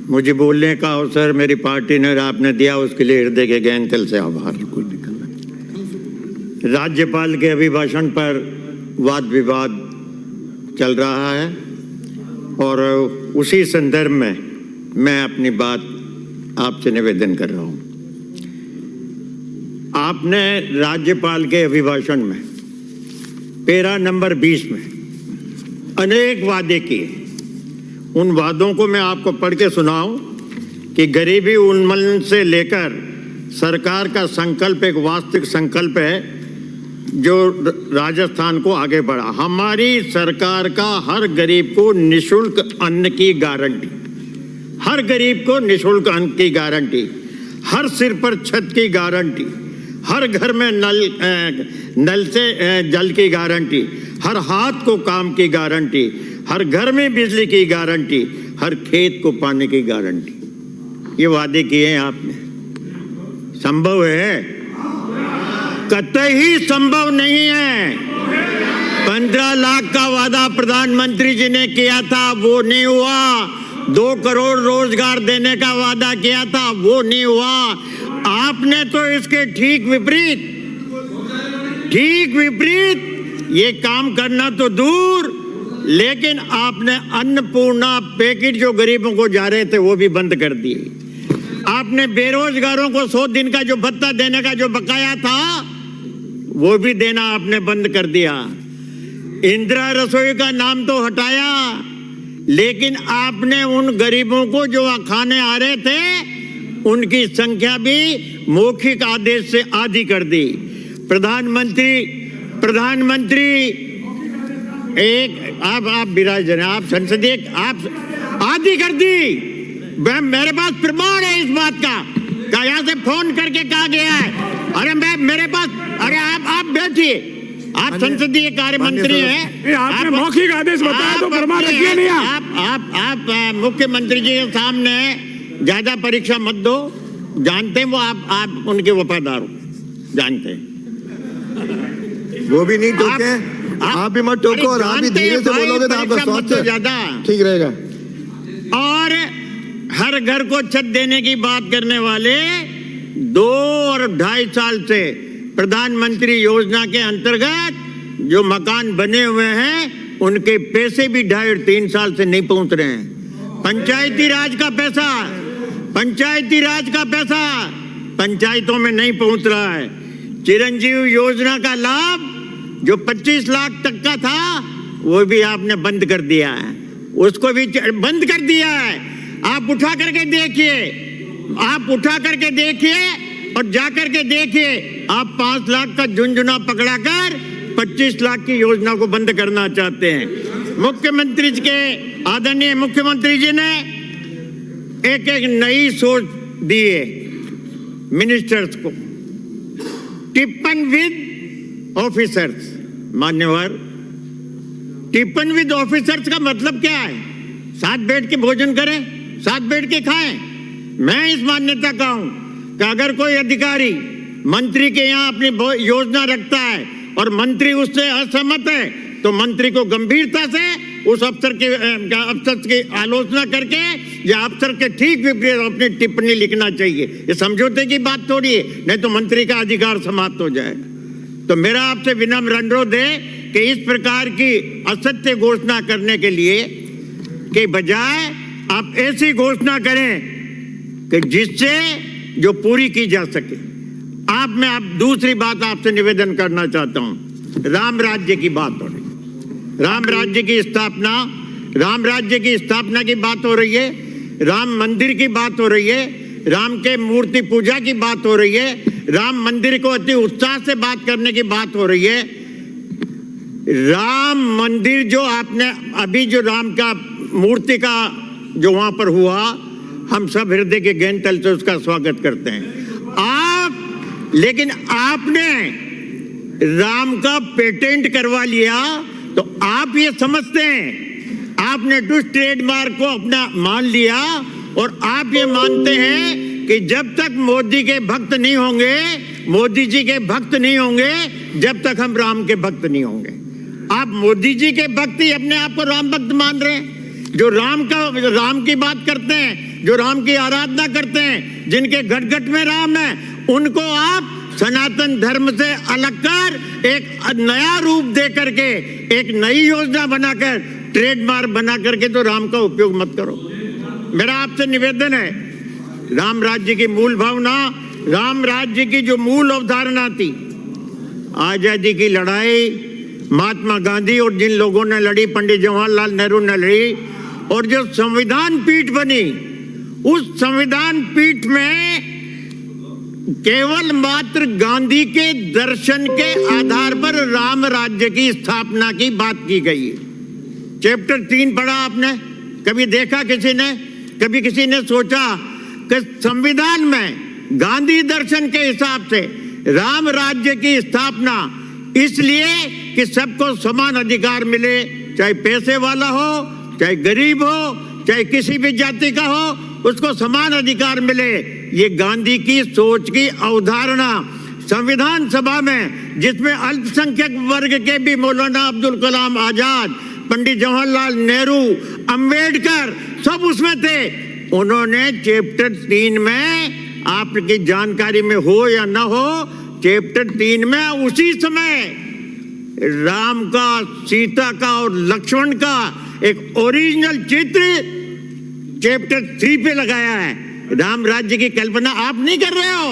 मुझे बोलने का अवसर मेरी पार्टी ने आपने दिया, उसके लिए हृदय के गहन तल से आभार। राज्यपाल के अभिभाषण पर वाद विवाद चल रहा है और उसी संदर्भ में मैं अपनी बात आपसे निवेदन कर रहा हूं। आपने राज्यपाल के अभिभाषण में पैरा नंबर 20 में अनेक वादे किए। उन वादों को मैं आपको पढ़ के सुनाऊं कि गरीबी उन्मूलन से लेकर सरकार का संकल्प एक वास्तविक संकल्प है जो राजस्थान को आगे बढ़ा। हमारी सरकार का हर गरीब को निःशुल्क अन्न की गारंटी, हर गरीब को निःशुल्क अन्न की गारंटी, हर सिर पर छत की गारंटी, हर घर में नल से जल की गारंटी, हर हाथ को काम की गारंटी, हर घर में बिजली की गारंटी, हर खेत को पानी की गारंटी। ये वादे किए हैं आपने। संभव है? कतई संभव नहीं है। 15 लाख का वादा प्रधानमंत्री जी ने किया था, वो नहीं हुआ। 2 करोड़ रोजगार देने का वादा किया था, वो नहीं हुआ। आपने तो इसके ठीक विपरीत ये काम करना तो दूर, लेकिन आपने अन्नपूर्णा पैकेट जो गरीबों को जा रहे थे वो भी बंद कर दिए। आपने बेरोजगारों को 100 दिन का जो भत्ता देने का जो बकाया था वो भी देना आपने बंद कर दिया। इंदिरा रसोई का नाम तो हटाया, लेकिन आपने उन गरीबों को जो खाने आ रहे थे उनकी संख्या भी मौखिक आदेश से आधी कर दी। प्रधानमंत्री एक आप विराजन, आप संसदीय, आप आधी कर दी। मेरे पास प्रमाण है इस बात का यहाँ से फोन करके कहा गया है। अरे मेरे पास, अरे आप बैठिए, आप संसदीय कार्य मंत्री हैं। आपने मौखिक आदेश बताया तो प्रमाण रखिए नहीं। आप मुख्यमंत्री जी के सामने ज्यादा परीक्षा मत दो, जानते हैं वो आप उनके वफादार हो, जानते हैं। वो भी नहीं टोके, आप भी मत टोको और आप भी धीरे से बोलोगे तो आपका स्वास्थ्य ज्यादा ठीक रहेगा। और हर घर को छत देने की बात करने वाले 2 और 2.5 साल से प्रधानमंत्री योजना के अंतर्गत जो मकान बने हुए हैं उनके पैसे भी 2.5 और 3 साल से नहीं पहुंच रहे हैं। पंचायती राज का पैसा पंचायतों में नहीं पहुंच रहा है। चिरंजीवी योजना का लाभ जो 25 लाख तक का था वो भी आपने बंद कर दिया है, उसको भी बंद कर दिया है। आप उठा करके देखिए और जा करके देखिए, आप 5 लाख का झुंझुना पकड़ाकर 25 लाख की योजना को बंद करना चाहते हैं। मुख्यमंत्री जी के आदरणीय मुख्यमंत्री जी ने एक नई सोच दी है मिनिस्टर्स को, टिप्पण विद ऑफिसर्स। मान्यवर, टिप्पण विद ऑफिसर्स का मतलब क्या है? साथ बैठ के भोजन करें, साथ बैठ के खाएं। मैं इस मान्यता का हूं कि अगर कोई अधिकारी मंत्री के यहाँ अपनी योजना रखता है और मंत्री उससे असहमत है तो मंत्री को गंभीरता से उस अफसर की आलोचना करके या अफसर के ठीक विपरीत अपनी टिप्पणी लिखना चाहिए। ये समझौते की बात थोड़ी है, नहीं तो मंत्री का अधिकार समाप्त हो जाएगा। तो मेरा आपसे विनम्र अनुरोध है कि इस प्रकार की असत्य घोषणा करने के लिए के बजाय आप ऐसी घोषणा करें कि जिससे जो पूरी की जा सके। मैं दूसरी बात आपसे निवेदन करना चाहता हूं। राम राज्य की बात हो रही, राम राज्य की स्थापना की बात हो रही है, राम मंदिर की बात हो रही है, राम के मूर्ति पूजा की बात हो रही है, राम मंदिर को अति उत्साह से बात करने की बात हो रही है। राम मंदिर जो आपने अभी जो राम का मूर्ति का जो वहां पर हुआ, हम सब हृदय के गहन तल से उसका स्वागत करते हैं। लेकिन आपने राम का पेटेंट करवा लिया, तो आप ये समझते हैं आपने दुष्ट ट्रेडमार्क को अपना मान लिया और आप ये मानते हैं कि जब तक मोदी के भक्त नहीं होंगे, मोदी जी के भक्त नहीं होंगे, जब तक हम राम के भक्त नहीं होंगे। आप मोदी जी के भक्त ही अपने आप को राम भक्त मान रहे हैं, जो राम की बात करते हैं, जो राम की आराधना करते हैं, जिनके घट घट में राम है, उनको आप सनातन धर्म से अलग कर एक नया रूप दे करके, एक नई योजना बनाकर, ट्रेडमार्क बना करके तो राम का उपयोग मत करो। मेरा आपसे निवेदन है, राम राज्य की मूल भावना, राम राज्य की जो मूल अवधारणा थी, आजादी की लड़ाई महात्मा गांधी और जिन लोगों ने लड़ी, पंडित जवाहरलाल नेहरू ने लड़ी, और जो संविधान पीठ बनी, उस संविधान पीठ में केवल मात्र गांधी के दर्शन के आधार पर राम राज्य की स्थापना की बात की गई है। चैप्टर 3 पढ़ा आपने? कभी देखा किसी ने? कभी किसी ने सोचा कि संविधान में गांधी दर्शन के हिसाब से राम राज्य की स्थापना इसलिए कि सबको समान अधिकार मिले, चाहे पैसे वाला हो, चाहे गरीब हो, चाहे किसी भी जाति का हो, उसको समान अधिकार मिले। ये गांधी की सोच की अवधारणा संविधान सभा में, जिसमें अल्पसंख्यक वर्ग के भी मौलाना अब्दुल कलाम आजाद, पंडित जवाहरलाल नेहरू, अंबेडकर सब उसमें थे। उन्होंने चैप्टर 3 में, आपकी जानकारी में हो या ना हो, चैप्टर 3 में उसी समय राम का, सीता का और लक्ष्मण का एक ओरिजिनल चित्र चैप्टर 3 पे लगाया है। राम राज्य की कल्पना आप नहीं कर रहे हो,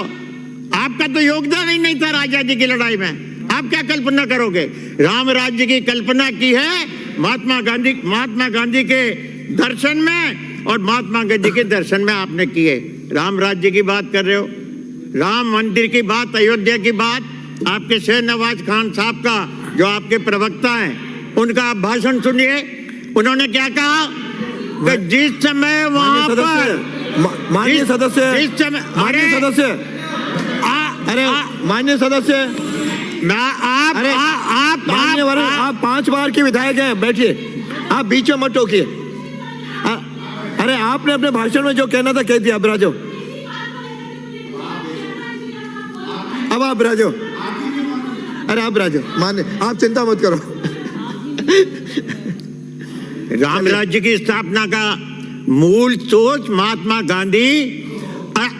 आपका तो योगदान ही नहीं था आजादी की लड़ाई में, आप क्या कल्पना करोगे? राम राज्य की कल्पना की है महात्मा गांधी के दर्शन में, और महात्मा गांधी के दर्शन में आपने किए। राम राज्य की बात कर रहे हो, राम मंदिर की बात, अयोध्या की बात, आपके शहनवाज खान साहब का, जो आपके प्रवक्ता हैं, उनका आप भाषण सुनिए। उन्होंने क्या कहा कि जिस समय वहां पर माननीय सदस्य, माननीय सदस्य, आप 5 बार के विधायक हैं, बैठिए, आप बीच में मत टोकिए। अरे आपने अपने भाषण में जो कहना था कह दिया, अब राजो, अब आप राजो, अरे आप राजो, माने, आप चिंता मत करो। राम राज्य की स्थापना का मूल सोच महात्मा गांधी,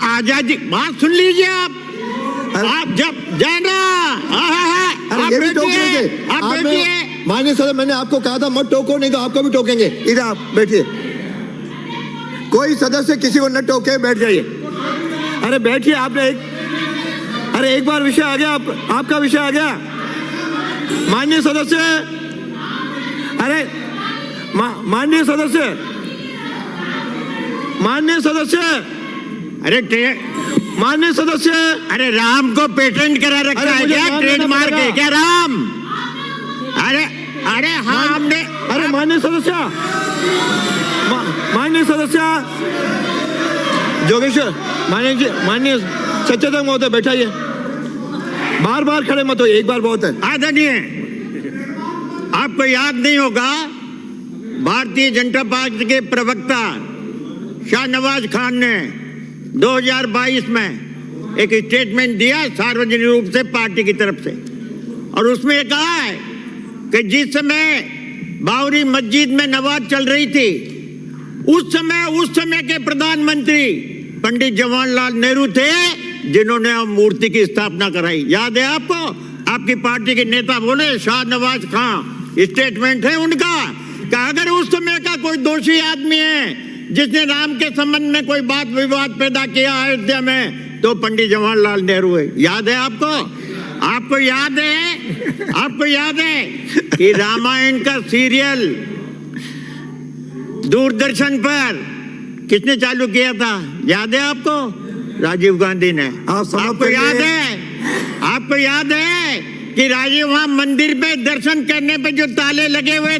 आजादी, बात सुन लीजिए आप जब जाना, आप बैठिए। माननीय सदस्य, मैंने आपको कहा था मत टोको, नहीं तो आपको भी टोकेंगे। इधर आप बैठिए, कोई सदस्य किसी को न टोके, बैठ जाइए। अरे बैठिए, आपने एक बार विषय आ गया, आपका विषय आ गया। माननीय सदस्य, अरे माननीय सदस्य, माननीय सदस्य, अरे राम को पेटेंट करा रखा है क्या? ट्रेडमार्क है क्या राम? अरे हाँ, हमने, अरे माननीय सदस्य, जोगेश्वर, माननीय सचेतक महोदय, बैठाइए, बार बार खड़े मत होइए, एक बार बहुत है। आदरणीय, आपको याद नहीं होगा, भारतीय जनता पार्टी के प्रवक्ता शाहनवाज खान ने 2022 में एक स्टेटमेंट दिया सार्वजनिक रूप से पार्टी की तरफ से, और उसमें ये कहा है कि जिस समय बाबरी मस्जिद में नमाज चल रही थी, उस समय के प्रधानमंत्री पंडित जवाहरलाल नेहरू थे जिन्होंने मूर्ति की स्थापना कराई। याद है आपको? आपकी पार्टी के नेता बोले, शाहनवाज खान, स्टेटमेंट है उनका, कि अगर उस समय का कोई दोषी आदमी है जिसने राम के संबंध में कोई बात विवाद पैदा किया अयोध्या में, तो पंडित जवाहरलाल नेहरू है। याद है आपको? आपको याद है कि रामायण का सीरियल दूरदर्शन पर किसने चालू किया था? याद है आपको? राजीव गांधी ने। आपको याद है कि राजीव वहां मंदिर में दर्शन करने पे जो ताले लगे हुए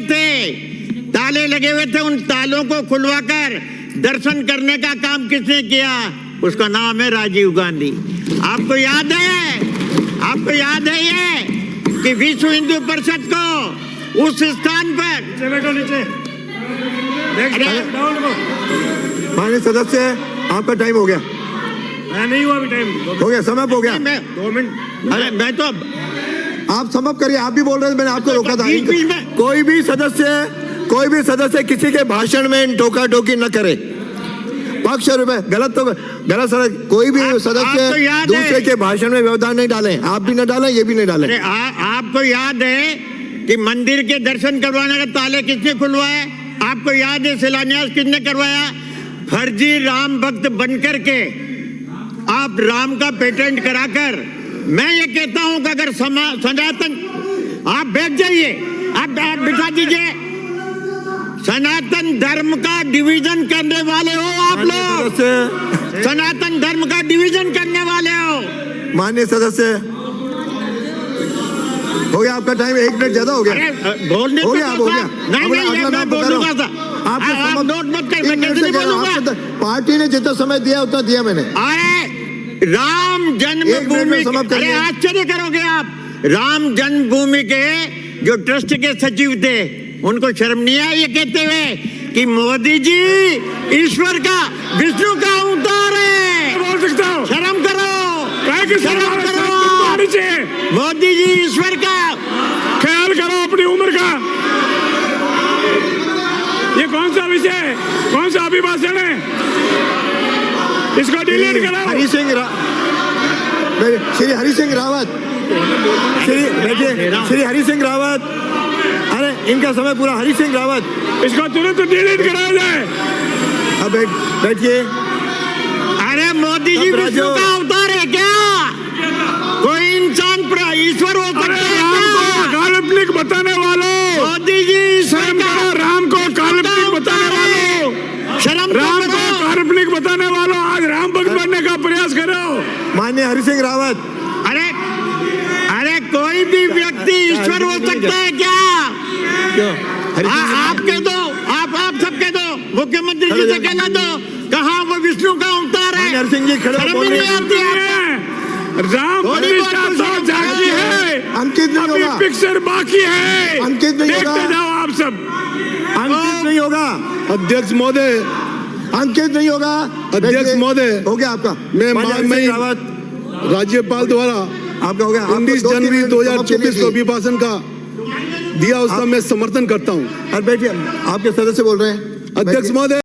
थे, उन तालों को खुलवाकर दर्शन करने का काम किसने किया? उसका नाम है राजीव गांधी। आपको याद है ये कि विश्व हिंदू परिषद को उस स्थान पर, माननीय सदस्य, आपका टाइम हो गया। नहीं हुआ, अभी टाइम हो गया, समय हो गया। 2 मिनट। अरे मैं तो, आप समाप्त करिए, आप भी बोल रहे थे, मैंने आपको रोका था। कोई भी सदस्य किसी के भाषण में टोका टोकी न करे। पक्ष और गलत सर, कोई भी आपको सदस्य याद दूसरे है? के भाषण में व्यवधान नहीं डालें। आप भी न डालें, ये भी नहीं डालें। अरे आपको याद है कि मंदिर के दर्शन करवाने का ताले किसने खुलवाए? आपको याद है शिलान्यास किसने करवाया? फर्जी राम भक्त बनकर के आप राम का पेटेंट कराकर, मैं ये कहता हूं कि अगर सनातन, आप बैठ जाइए, आप बिठा दीजिए, सनातन धर्म का डिवीजन करने वाले हो आप लोग, सनातन धर्म का डिवीजन करने वाले हो। माननीय सदस्य, हो गया आपका टाइम, 1 मिनट ज्यादा हो गया। बोलने हो पे गया, तो हो गया। नहीं अब नहीं, अगला मैं नाम बता रहा बोलूंगा हूं। था। आपको आप समझ- नोट मत कर, 3 मैं मिनट कैसे से नहीं कह रहा हूं, बोलूंगा? आपको पार्टी ने जितना समय दिया उतना दिया मैंने। अरे राम एक मिनट जन्मभूमि, में समाप्त अरे करिए। आश्चर्य करोगे आप, राम जन्मभूमि के जो ट्रस्ट के सचिव थे, उनको शर्म नहीं आई ये कहते हुए कि मोदी जी ईश्वर का, विष्णु का अवतार है? बोल सकता हूँ। शर्म करो, काहे की शर्म शर्म करो। आनी चाहिए। मोदी जी ईश्वर का ख्याल करो अपनी उम्र का। ये कौन सा विषय है? कौन सा अभिभाषण है? इसको डिलीट करो। श्री हरि सिंह रावत, श्री हरि सिंह रावत, अरे इनका समय पूरा। हरि सिंह रावत, इसको तुरंत डिलीट कराया जाए। अब बैठिए। अरे मोदी जी अब विष्णु राजो- का अवतार है क्या? कोई इंसान ईश्वर हो सकता अरे है राम क्या? को काल्पनिक बताने वालों, मोदी जी ईश्वर शर्म का, करो। राम को काल्पनिक बताने वालों, शर्म तो राम को करो। काल्पनिक बताने वालों, आज राम भक्त बनने का प्रयास करो। माननीय हरि सिंह रावत, अरे अरे कोई भी व्यक्ति ईश्वर हो सकता है क्या? हरि सिंह आप कह दो, आप सब कह दो, मुख्यमंत्री जी से कहना दो, कहा वो विष्णु का अवतार है? माननीय हरि सिंह जी खड़े शर्म बोल ही रहे नहीं हैं। आती आपको? राम थोड़ी प्रतिष्ठा बहुत तो तो जाती है, अंकित नहीं अभी होगा, पिक्चर बाकी है। अंकित नहीं देखते होगा। जाओ आप सब। अंकित नहीं होगा, अध्यक्ष महोदय, अंकित नहीं होगा। अध्यक्ष बैठिए। महोदय, हो गया आपका। मैं माननीय हरि सिंह रावत, राज्यपाल द्वारा आपका हो गया। आपको 19 2-3 जनवरी मिनट 2024 को की। अभिभाषण का दिया, उसका मैं समर्थन करता हूँ। बैठिए, आपके सदस्य बोल रहे हैं। अध्यक्ष महोदय।